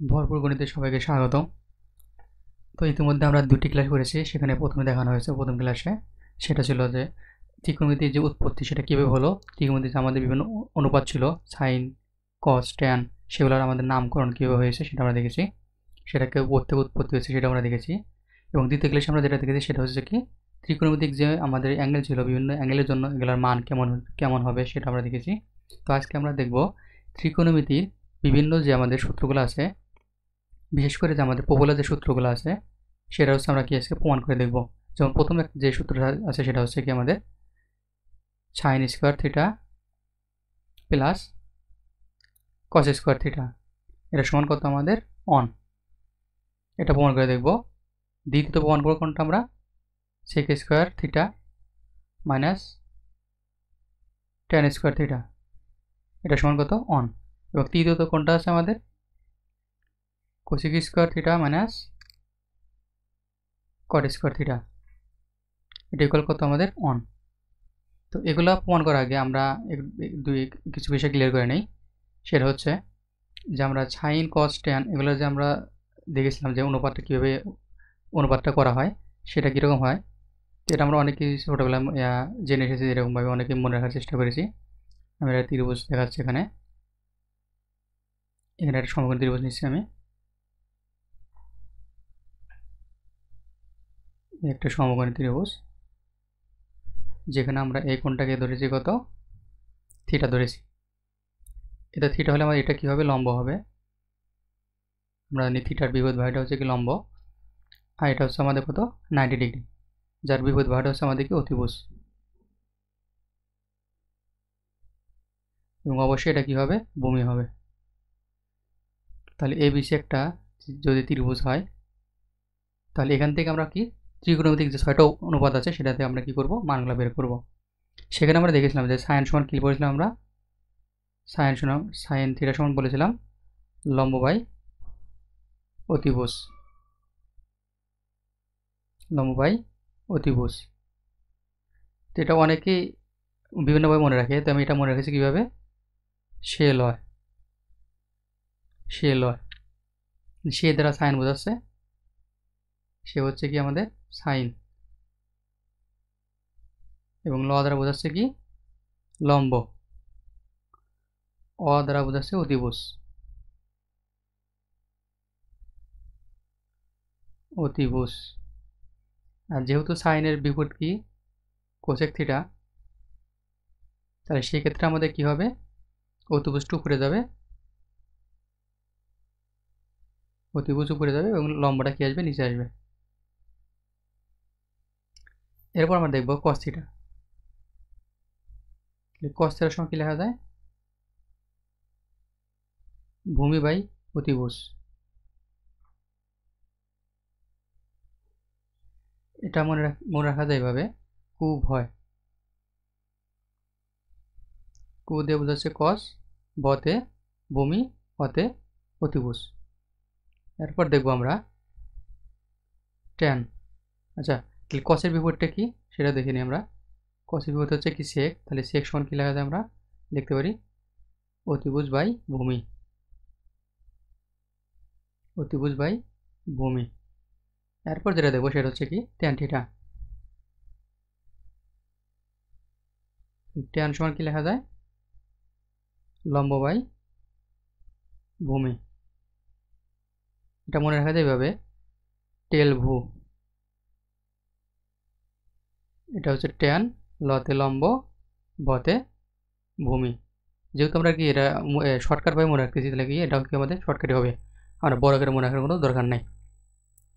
ভরপুর গণিতে সবাইকে স্বাগতম। তো ইতিমধ্যে আমরা দুটি ক্লাস করেছি, সেখানে প্রথমে দেখানো হয়েছে প্রথম ক্লাসে সেটা ছিল যে ত্রিকোণমিতির যে উৎপত্তি সেটা কীভাবে হলো। ত্রিকোণমিতিতে আমাদের বিভিন্ন অনুপাত ছিল, সাইন, কস, ট্যান, সেগুলোর আমাদের নামকরণ কীভাবে হয়েছে সেটা আমরা দেখেছি। সেটাকে প্রত্যেক উৎপত্তি হয়েছে সেটা আমরা দেখেছি। এবং দ্বিতীয় ক্লাসে আমরা যেটা দেখেছি সেটা হচ্ছে কি ত্রিকোণমিতিক যে আমাদের অ্যাঙ্গেল ছিল, বিভিন্ন অ্যাঙ্গেলের জন্য এগুলোর মান কেমন কেমন হবে সেটা আমরা দেখেছি। তো আজকে আমরা দেখব ত্রিকোণমিতির বিভিন্ন যে আমাদের সূত্রগুলো আছে, বিশেষ করে যে আমাদের পপুলার যে সূত্রগুলো আছে সেটা হচ্ছে আমরা কি আজকে প্রমাণ করে দেখব। যেমন প্রথম যে সূত্রটা আছে সেটা হচ্ছে কি আমাদের sine square theta plus cos square theta, এটা সমান কত আমাদের অন, এটা প্রমাণ করে দেখব। দ্বিতীয়ত প্রমাণ করব কোনটা আমরা, sec square theta minus tan square theta, এটা সমান কত অন। এবং তৃতীয়ত কোনটা আছে আমাদের, cosec square theta minus cot square theta, এটা ইকুয়াল কত আমাদের অন। তো এগুলো প্রমাণ করার আগে আমরা কিছু বিষয় ক্লিয়ার করে নেই। সেটা হচ্ছে যে আমরা সাইন কস ট্যান এগুলো যে আমরা দেখেছিলাম যে অনুপাতটা কীভাবে অনুপাতটা করা হয় সেটা কীরকম হয়, এটা আমরা অনেকেই ছোটোবেলায় জেনে এসেছি, এরকমভাবে অনেকে মনে রাখার চেষ্টা করেছি। আমি একটা ত্রিভুজ দেখাচ্ছি এখানে, এখানে একটা সমকোণ ত্রিভুজ নিচ্ছি আমি, একটা সমকোণী ত্রিভুজ যেখানে আমরা এই কোণটাকে ধরেছি কত, থিটা ধরেছি। এটা থিটা হলে আমাদের এটা কী হবে, লম্ব হবে। আমরা জানি থিটার বিপরীত বাহুটা হচ্ছে কি লম্ব, আর এটা হচ্ছে আমাদের কত 90 ডিগ্রি, যার বিপরীত বাহুটা হচ্ছে আমাদের কি অতিভুজ। এবং অবশ্যই এটা কি হবে, ভূমি হবে। তাহলে এবিসি একটা যদি ত্রিভুজ হয়, তাহলে এখান থেকে আমরা কি ত্রিকোণমিতিক যে 6টা অনুপাত আছে সেটাতে আমরা কি করব, মানগুলো বের করব। সেখানে আমরা দেখেছিলাম যে সাইন সমান কি বলেছিলাম আমরা, সাইন থিটা সমান বলেছিলাম লম্ব বাই অতিভুজ, লম্ব বাই অতিভুজ। তো এটা অনেকেই বিভিন্নভাবে মনে রাখে, তো আমি এটা মনে রেখেছি কীভাবে, সে লয়, সে লয়, সে দ্বারা সাইন বোঝাচ্ছে, সে হচ্ছে কি আমাদের সাইন, এবং ল দ্বারা বোঝাচ্ছে কি লম্ব, অ দ্বারা বোঝাচ্ছে অতিভুজ, অতিভুজ। আর যেহেতু সাইনের বিপরীত কি কোসেক থিটা, তাহলে সেই ক্ষেত্রে আমাদের কি হবে, অতিভুজটা উপরে যাবে, অতিভুজ উপরে যাবে এবং লম্বটা কি আসবে, নিচে আসবে। এরপর আমরা দেখব কস থিটা। কস থিটার সময় কি লেখা যায়, ভূমি বাই অতিভুজ। এটা মনে রাখা যায় এভাবে, কুব হয়, কু দিয়ে বোঝাচ্ছে কস, বতে ভূমি, অতে অতিভুজ। এরপর দেখব আমরা ট্যান। আচ্ছা, তাহলে কসের বিপরীতটা কি সেটা দেখে নিই আমরা। কসের বিপরীত হচ্ছে কি সেক, তাহলে সেক সমান কি লেখা যায়, আমরা লিখতে পারি অতিভুজ বাই ভূমি, অতিভুজ বাই ভূমি। এরপর যেটা দেখবো সেটা হচ্ছে কি ট্যান থিটা। ট্যান সমান কি লেখা যায়, লম্ব বাই ভূমি। এটা মনে রাখা যায় এভাবে, টেল ভূ, এটা হচ্ছে ট্যান, লতে লম্ব, বতে ভূমি। যেহেতু আমরা কি এটা শর্টকাটভাবে মনে রাখতেছি, তাহলে কি এটাও কি আমাদের শর্টকাটই হবে, আমরা বড় করে মনে রাখার কোনো দরকার নাই।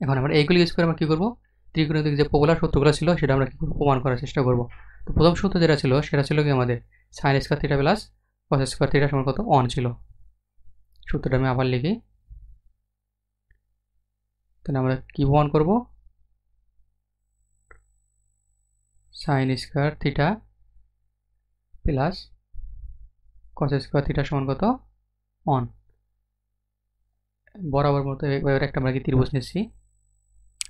এখন আমরা এইগুলি ইউজ করে আমরা কী করবো, ত্রিকোণমিতিক যে পপুলার সূত্রগুলো ছিল সেটা আমরা কী করবো, প্রমাণ করার চেষ্টা করবো। তো প্রথম সূত্র যেটা ছিল সেটা ছিল কি আমাদের sine square theta plus cos square theta সমান কত অন ছিল। সূত্রটা আমি আবার লিখি, তাহলে আমরা কী প্রমাণ করব, sine square theta plus cos square theta সমান কত অন। বরাবর মতো এবার একটা আমরা কি ত্রিভুজ নিচ্ছি,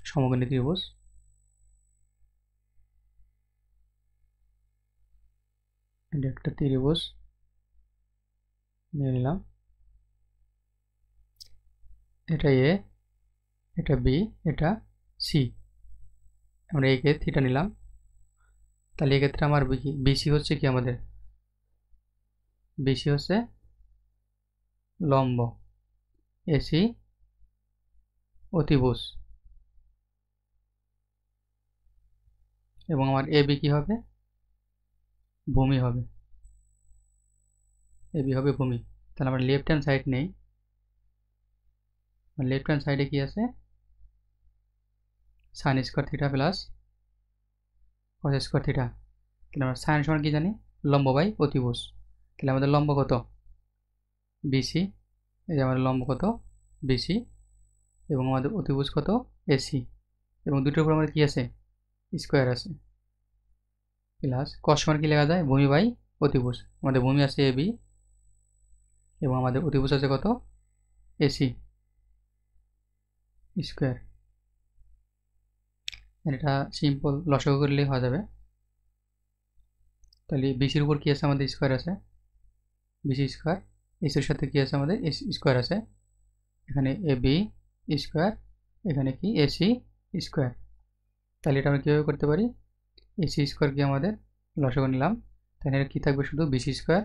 সমকোণী ত্রিভুজ, এটা একটা ত্রিভুজ নিয়ে নিলাম। এটা এ, এটা বি, এটা সি। আমরা একে থিটা নিলাম, তাহলে এক্ষেত্রে আমার বিসি হচ্ছে কি আমাদের, বিসি হচ্ছে লম্ব, এসি অতিভুজ, এবং আমার এবি কি হবে, ভূমি হবে, এবি হবে ভূমি। তাহলে আমরা লেফট হ্যান্ড সাইড নেই, লেফট হ্যান্ড সাইডে কি আছে, sine square theta plus cos square theta. তাহলে আমরা সাইন সমান কি জানি, লম্ব বাই অতিভুজ। তাহলে আমাদের লম্ব কত, বিসি, এই যে আমাদের লম্ব কত, বিসি, এবং আমাদের অতিভুজ কত, এসি, এবং দুটোর উপর আমাদের কি আছে, স্কোয়ার আছে, প্লাস কস সমান কি লেখা যায়, ভূমি বাই অতিভুজ। আমাদের ভূমি আছে এবি, এবং আমাদের অতিভুজ আছে কত, এসি স্কোয়ার। এটা সিম্পল লসাগু করলেই হয়ে যাবে। তাহলে বিসির উপর কি আছে, আমাদের স্কোয়ার আছে, বিসি স্কোয়ার, এসির সাথে কি আছে, আমাদের এসি স্কোয়ার আছে, এখানে এ বি স্কোয়ার, এখানে কি এসি স্কোয়ার। তাহলে এটা আমরা কীভাবে করতে পারি, এসি স্কোয়ার কি আমাদের লসাগু নিলাম, তাহলে এটা কী থাকবে, শুধু বিসি স্কোয়ার,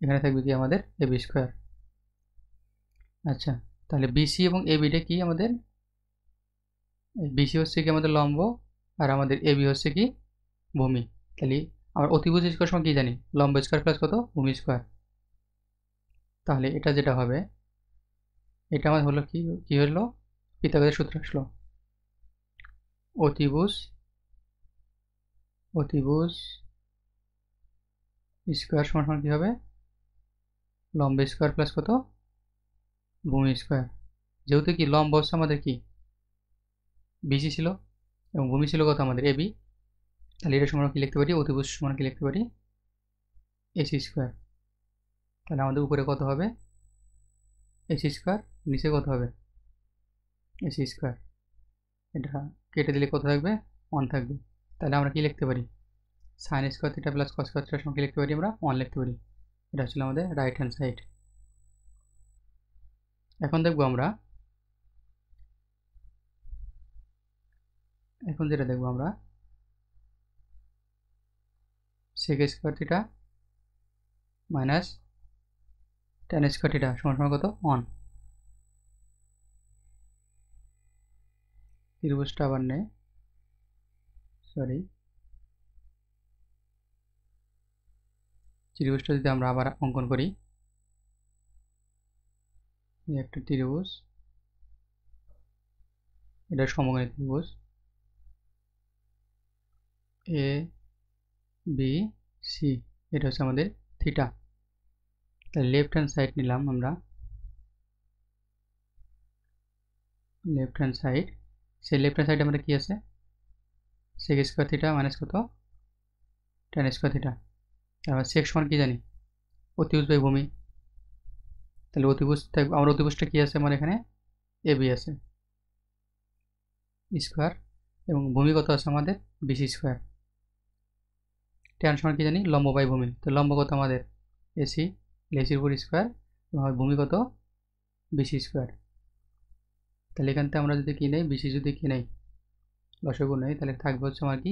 এখানে থাকবে কি আমাদের এবি স্কোয়ার। আচ্ছা, তাহলে বিসি এবং এবিটা কি আমাদের, বিসি হচ্ছে কি আমাদের লম্ব, আর আমাদের এবি হচ্ছে কি ভূমি। তাহলে আমরা অতিভুজ স্কোয়ার সময় কি জানি, লম্ব স্কোয়ার প্লাস কত, ভূমি স্কোয়ার। তাহলে এটা যেটা হবে, এটা আমার হলো কি, কি হলো, পিথাগোরাসের সূত্র আসলো, অতিভুজ, অতিভুজ স্কোয়ার সমান সমান কি হবে, লম্ব স্কোয়ার প্লাস কত, ভূমি স্কোয়ার। যেহেতু কি লম্ব হচ্ছে আমাদের কি বিসি ছিল, এবং ভূমি ছিল কত আমাদের এবি, তাহলে এটা সমান কি লিখতে পারি, অতিভুজ সমান কি লিখতে পারি, এসি স্কোয়ার। তাহলে আমাদের উপরে কত হবে, এসি স্কোয়ার, নিচে কত হবে, এসি স্কোয়ার। এটা কেটে দিলে কত থাকবে, 1 থাকবে। তাহলে আমরা কি লিখতে পারি, sine square theta plus cos square থিটার সঙ্গে কি লিখতে পারি, আমরা 1 লিখতে পারি। এটা হচ্ছিল আমাদের রাইট হ্যান্ড সাইড। এখন দেখবো আমরা, এখন যেটা দেখবো আমরা, sec square theta minus tan square theta সমান সমান কত, 1। ত্রিভুজটা আবার নেই, সরি, ত্রিভুজটা যদি আমরা আবার অঙ্কন করি, একটা ত্রিভুজ, এটা সমকোণী ত্রিভুজ, এ বি সি, এটা হচ্ছে আমাদের থিটা। তাহলে লেফট হ্যান্ড সাইড নিলাম আমরা, লেফট হ্যান্ড সাইড, সেই লেফট হ্যান্ড সাইডে আমাদের কি আছে, সেক স্কোয়ার থিটা মাইনাস কত, টেন স্কোয়ার থিটা। তারপর সেক সমান কি জানি, অতিভুজ বাই ভূমি। তাহলে অতিভুজ থাকবে, আমার অতিভুজটা কি আছে, আমার এখানে এবি আছে স্কোয়ার, এবং ভূমি কত আছে আমাদের, বিসি স্কোয়ার। ট্যান সমান কি জানি, লম্ব বাই ভূমি। তো লম্ব কত আমাদের, এসি, এসির উপর স্কোয়ার, এবং ভূমি কত, বিসি স্কোয়ার। তাহলে এখান থেকে আমরা যদি কি নেই, বিসি যদি কি নেই, লসাগু নেই, তাহলে থাকবে হচ্ছে আমার কি,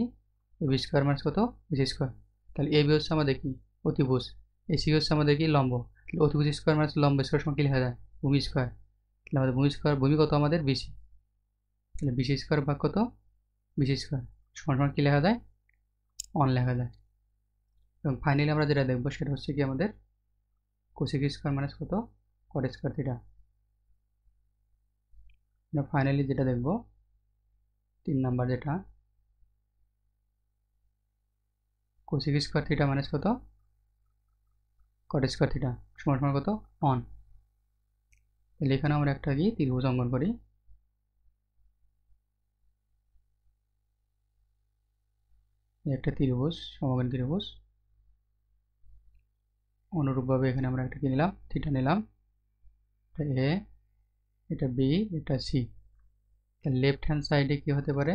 এবি স্কোয়ার মাইনাস কত, বিসি স্কোয়ার। তাহলে এবি হচ্ছে আমাদের কি, অতিভুজ, এসি হচ্ছে আমাদের কি, লম্ব। তাহলে অতিভুজ স্কোয়ার মাইনাস লম্ব স্কোয়ার সমান কি লেখা যায়, ভূমি স্কোয়ার। তাহলে আমাদের ভূমি স্কোয়ার, ভূমি কত আমাদের, বিসি। তাহলে বিসি স্কোয়ার ভাগ কত, বিসি স্কোয়ার সমান সমান কি লেখা যায়, 1 লেখা যায়। এবং ফাইনালি আমরা যেটা দেখবো সেটা হচ্ছে কি আমাদের কোসেক স্কোয়ার মাইনাস কত, কট স্কোয়ার থিটা। ফাইনালি যেটা দেখবো 3 নাম্বার, যেটা কোসেক স্কোয়ার থিটা মাইনাস কত, কট স্কোয়ার থিটা সমান সমান কত, 1। তাহলে এখানে আমরা একটা কি ত্রিভুজ অঙ্কন করি, একটা ত্রিভুজ, সমকোণী ত্রিভুজ। অনুরূপভাবে এখানে আমরা একটা কি নিলাম, থিটা নিলাম, এটা এ, এটা বি, এটা সি। তাহলে লেফট হ্যান্ড সাইডে কি হতে পারে,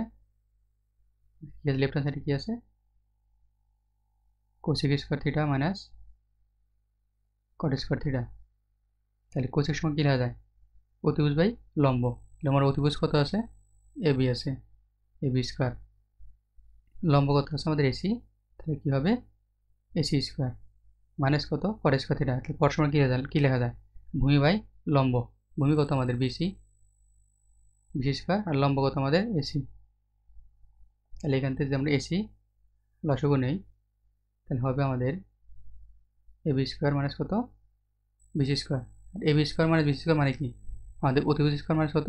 লেফট হ্যান্ড সাইডে কি আছে, cosec square theta minus cot square theta. তাহলে কোসেক সমান কি লেখা যায়, অতিভুজ বাই লম্ব। আমার অতিভুজ কত আছে, এবি আছে, এবি স্কোয়ার। লম্ব কত আছে আমাদের এসি, তাহলে কী হবে এসি স্কোয়ার মাইনাস কত কট স্কোয়ার থিটা। তাহলে কট সময় কী লেখা যায়, ভূমি বাই লম্ব। ভূমি কত আমাদের বিসি, বিসি স্কোয়ার, আর লম্ব কত আমাদের এসি। তাহলে এখান থেকে যদি আমরা এসি লসগু নেই তাহলে হবে আমাদের এবি স্কোয়ার মাইনাস কত B C square. A B square minus B C square মানে কি, আমাদের অতিভুজ স্কোয়ার মাইনাস কত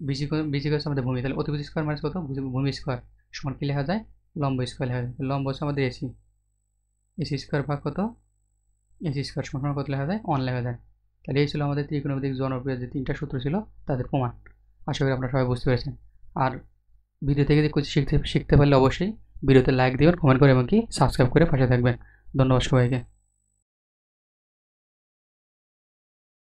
বিসি, বিসি হচ্ছে আমাদের ভূমি, তাহলে অতিভুজ স্কোয়ার মাইনাস কত ভূমি স্কোয়ার সমান কী লেখা যায়, লম্ব স্কোয়ার লেখা যায়। লম্ব হচ্ছে আমাদের এসি, এসি স্কোয়ার ভাগ কত এসি স্কোয়ার সমান কত লেখা যায়, 1 লেখা যায়। তাহলে এই ছিল আমাদের ত্রিকোণমিতিক জনপ্রিয় যে 3টা সূত্র ছিল তাদের প্রমাণ। আশা করি আপনারা সবাই বুঝতে পেরেছেন। আর ভিডিও থেকে যে কিছু শিখতে পারলে অবশ্যই ভিডিওতে লাইক দিবেন, কমেন্ট করে এবং কি সাবস্ক্রাইব করে পাশে থাকবেন। ধন্যবাদ সবাইকে।